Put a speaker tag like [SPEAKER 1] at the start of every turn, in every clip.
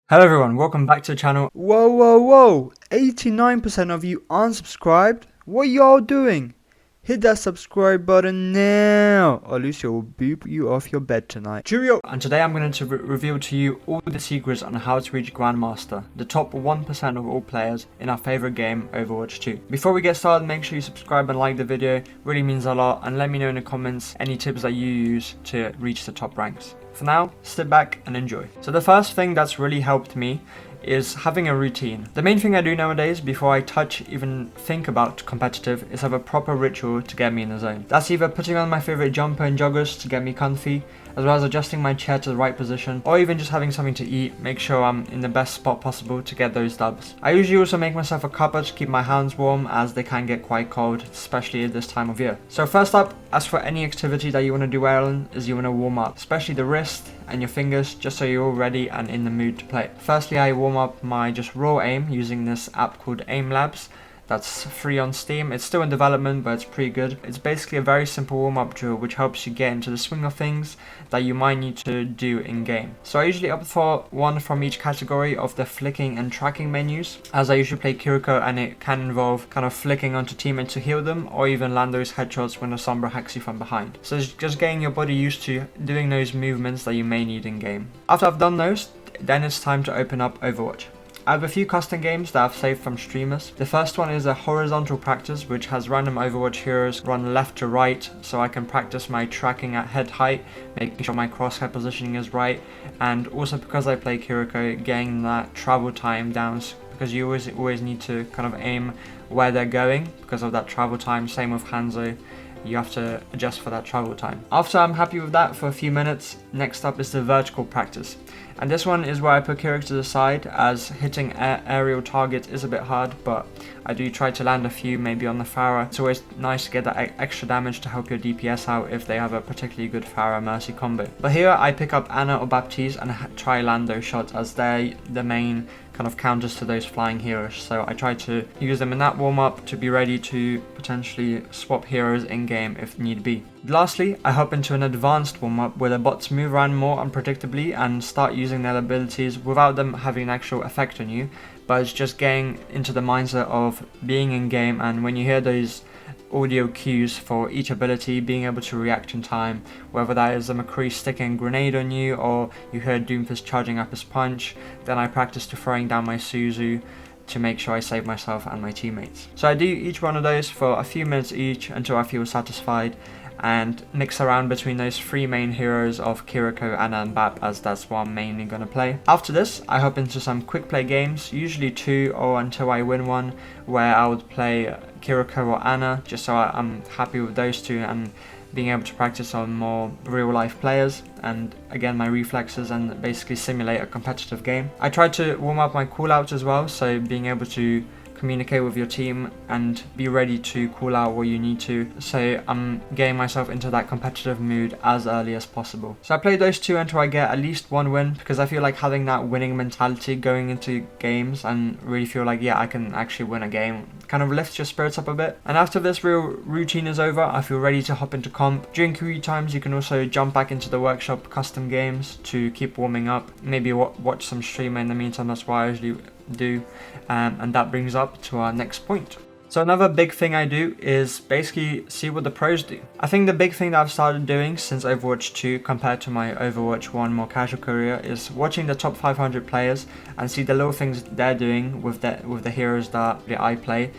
[SPEAKER 1] Hello everyone, welcome back to the channel.
[SPEAKER 2] Whoa, 89% of you unsubscribed? What y'all doing? Hit that subscribe button now, or Lucia will boop you off your bed tonight. Cheerio!
[SPEAKER 1] And today I'm going to reveal to you all the secrets on how to reach Grandmaster, the top 1% of all players in our favorite game, Overwatch 2. Before we get started, make sure you subscribe and like the video, really means a lot, and let me know in the comments any tips that you use to reach the top ranks. For now, sit back and enjoy. So the first thing that's really helped me is having a routine. The main thing I do nowadays before I even think about competitive is have a proper ritual to get me in the zone. That's either putting on my favorite jumper and joggers to get me comfy, as well as adjusting my chair to the right position, or even just having something to eat, make sure I'm in the best spot possible to get those dubs. I usually also make myself a cuppa to keep my hands warm, as they can get quite cold, especially at this time of year. So first up, as for any activity that you want to do well in, is you want to warm up, especially the wrist and your fingers, just so you're all ready and in the mood to play. Firstly, I warm up my just raw aim using this app called Aim Labs. That's free on Steam. It's still in development, but it's pretty good. It's basically a very simple warm-up drill which helps you get into the swing of things that you might need to do in-game. So I usually opt for one from each category of the flicking and tracking menus, as I usually play Kiriko and it can involve kind of flicking onto teammates to heal them, or even land those headshots when a Sombra hacks you from behind. So it's just getting your body used to doing those movements that you may need in-game. After I've done those, then it's time to open up Overwatch. I have a few custom games that I've saved from streamers. The first one is a horizontal practice which has random Overwatch heroes run left to right, so I can practice my tracking at head height, making sure my crosshair positioning is right, and also because I play Kiriko, getting that travel time down, because you always need to kind of aim where they're going because of that travel time. Same with Hanzo, you have to adjust for that travel time. After I'm happy with that for a few minutes, next up is the vertical practice. And this one is where I put Kiriko to the side, as hitting aerial targets is a bit hard, but I do try to land a few, maybe on the Pharah. It's always nice to get that extra damage to help your DPS out if they have a particularly good Pharah Mercy combo. But here I pick up Ana or Baptiste and try land those shots, as they're the main kind of counters to those flying heroes. So I try to use them in that warm-up to be ready to potentially swap heroes in-game if need be. Lastly, I hop into an advanced warm-up where the bots move around more unpredictably and start using their abilities without them having an actual effect on you, but it's just getting into the mindset of being in-game, and when you hear those audio cues for each ability, being able to react in time, whether that is a McCree sticking a grenade on you or you heard Doomfist charging up his punch, then I practice to throwing down my Suzu to make sure I save myself and my teammates. So I do each one of those for a few minutes each until I feel satisfied, and mix around between those three main heroes of Kiriko, Ana and Bap, as that's what I'm mainly going to play. After this, I hop into some quick play games, usually 2 or until I win one, where I would play Kiriko or Ana, just so I'm happy with those two and being able to practice on more real life players and again my reflexes and basically simulate a competitive game. I try to warm up my callouts as well, so being able to communicate with your team and be ready to call out what you need to, so I'm getting myself into that competitive mood as early as possible. So I play those two until I get at least one win, because I feel like having that winning mentality going into games and really feel like, yeah, I can actually win a game, kind of lifts your spirits up a bit. And after this real routine is over, I feel ready to hop into comp. During QE times you can also jump back into the workshop custom games to keep warming up, maybe watch some streamer in the meantime. That's what I usually do, and that brings up to our next point. So another big thing I do is basically see what the pros do. I think the big thing that I've started doing since Overwatch 2 compared to my Overwatch 1 more casual career is watching the top 500 players and see the little things they're doing with the heroes that I play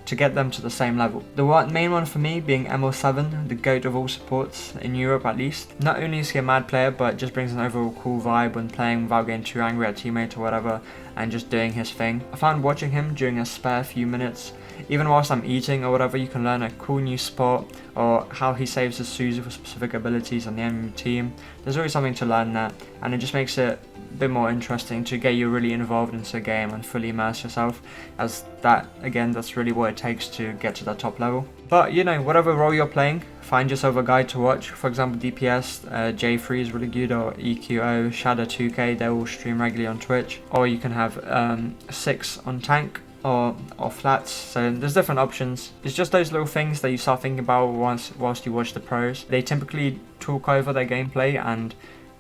[SPEAKER 1] to get them to the same level. The main one for me being ML7, the GOAT of all supports, in Europe at least. Not only is he a mad player, but just brings an overall cool vibe when playing without getting too angry at teammates or whatever, and just doing his thing. I found watching him during a spare few minutes, even whilst I'm eating or whatever, you can learn a cool new spot or how he saves his Suzu for specific abilities on the enemy team. There's always something to learn there, and it just makes it a bit more interesting to get you really involved into the game and fully immerse yourself, as that, again, that's really what it takes to get to that top level. But you know, whatever role you're playing, find yourself a guide to watch. For example, DPS, J3 is really good, or EQO, Shadow 2K, they all stream regularly on Twitch. Or you can have 6 on tank, or flats, so there's different options. It's just those little things that you start thinking about whilst you watch the pros. They typically talk over their gameplay and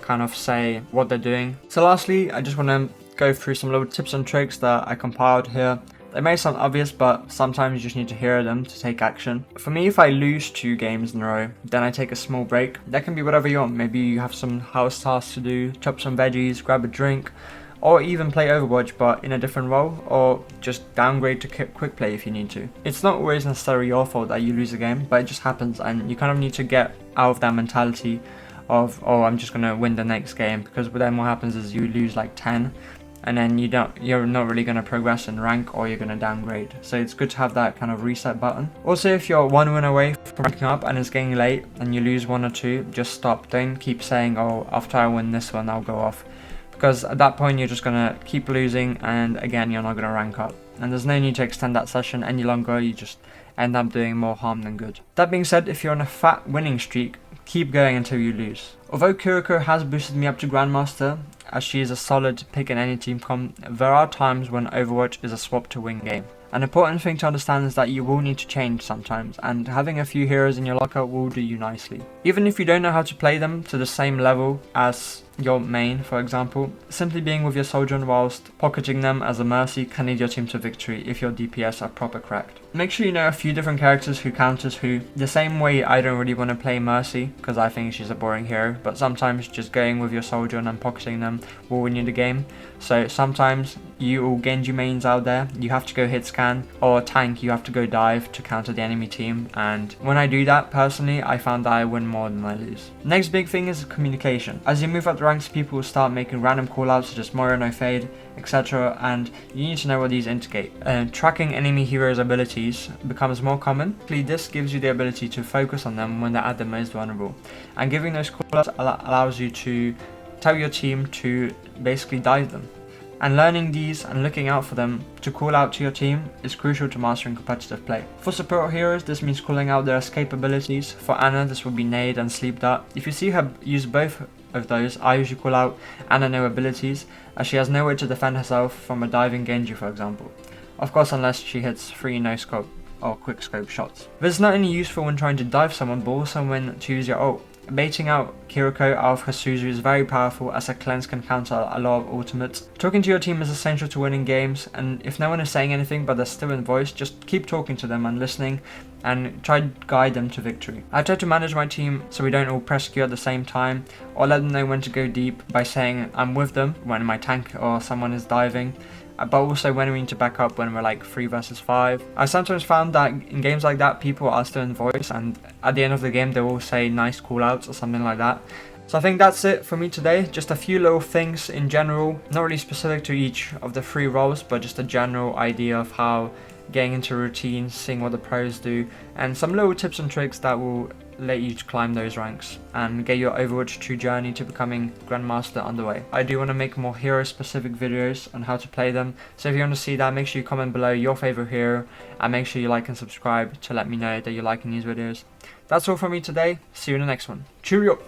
[SPEAKER 1] kind of say what they're doing. So lastly, I just want to go through some little tips and tricks that I compiled here. They may sound obvious, but sometimes you just need to hear them to take action. For me, if I lose 2 games in a row, then I take a small break. That can be whatever you want. Maybe you have some house tasks to do, chop some veggies, grab a drink, or even play Overwatch but in a different role, or just downgrade to quick play if you need to. It's not always necessarily your fault that you lose a game, but it just happens, and you kind of need to get out of that mentality of, oh, I'm just gonna win the next game, because then what happens is you lose like 10, and then you're not really going to progress in rank, or you're going to downgrade. So it's good to have that kind of reset button. Also, if you're 1 win away from ranking up and it's getting late and you lose 1 or 2, just stop. Don't keep saying, oh, after I win this one I'll go off, because at that point you're just going to keep losing, and again you're not going to rank up, and there's no need to extend that session any longer. You just end up doing more harm than good. That being said, if you're on a fat winning streak, keep going until you lose. Although Kiriko has boosted me up to Grandmaster, as she is a solid pick in any team comp, there are times when Overwatch is a swap to win game. An important thing to understand is that you will need to change sometimes, and having a few heroes in your locker will do you nicely. Even if you don't know how to play them to the same level as your main, for example, simply being with your soldier whilst pocketing them as a mercy can lead your team to victory if your DPS are proper cracked. Make sure you know a few different characters who counters who. The same way I don't really want to play Mercy because I think she's a boring hero, but sometimes just going with your soldier and then pocketing them will win you the game. So sometimes you all Genji mains out there, you have to go hit scan, or tank, you have to go dive to counter the enemy team, and when I do that, personally, I found that I win more than I lose. Next big thing is communication. As you move up the ranks, people will start making random callouts such as Moira no fade, etc., and you need to know what these indicate. Tracking enemy heroes' abilities becomes more common. This gives you the ability to focus on them when they're at the most vulnerable, and giving those callouts allows you to tell your team to basically dive them. And learning these and looking out for them to call out to your team is crucial to mastering competitive play. For support heroes, this means calling out their escape abilities. For Anna, this would be nade and sleep dart. If you see her use both of those, I usually call out Anna no abilities, as she has no way to defend herself from a diving Genji, for example. Of course, unless she hits 3 no scope or quick scope shots. This is not only useful when trying to dive someone, but also when to use your ult. Baiting out Kiriko out of her Suzu is very powerful, as her cleanse can counter a lot of ultimates. Talking to your team is essential to winning games, and if no one is saying anything but they're still in voice, just keep talking to them and listening, and try to guide them to victory. I try to manage my team so we don't all press Q at the same time, or let them know when to go deep by saying I'm with them when my tank or someone is diving, but also when we need to back up when we're like 3 versus 5. I sometimes found that in games like that, people are still in voice, and at the end of the game they will say nice callouts or something like that. So I think that's it for me today. Just a few little things in general, not really specific to each of the 3 roles, but just a general idea of how getting into routines, seeing what the pros do, and some little tips and tricks that will let you climb those ranks and get your Overwatch 2 journey to becoming Grandmaster underway. I do want to make more hero specific videos on how to play them, so if you want to see that, make sure you comment below your favorite hero, and make sure you like and subscribe to let me know that you're liking these videos. That's all from me today. See you in the next one. Cheerio!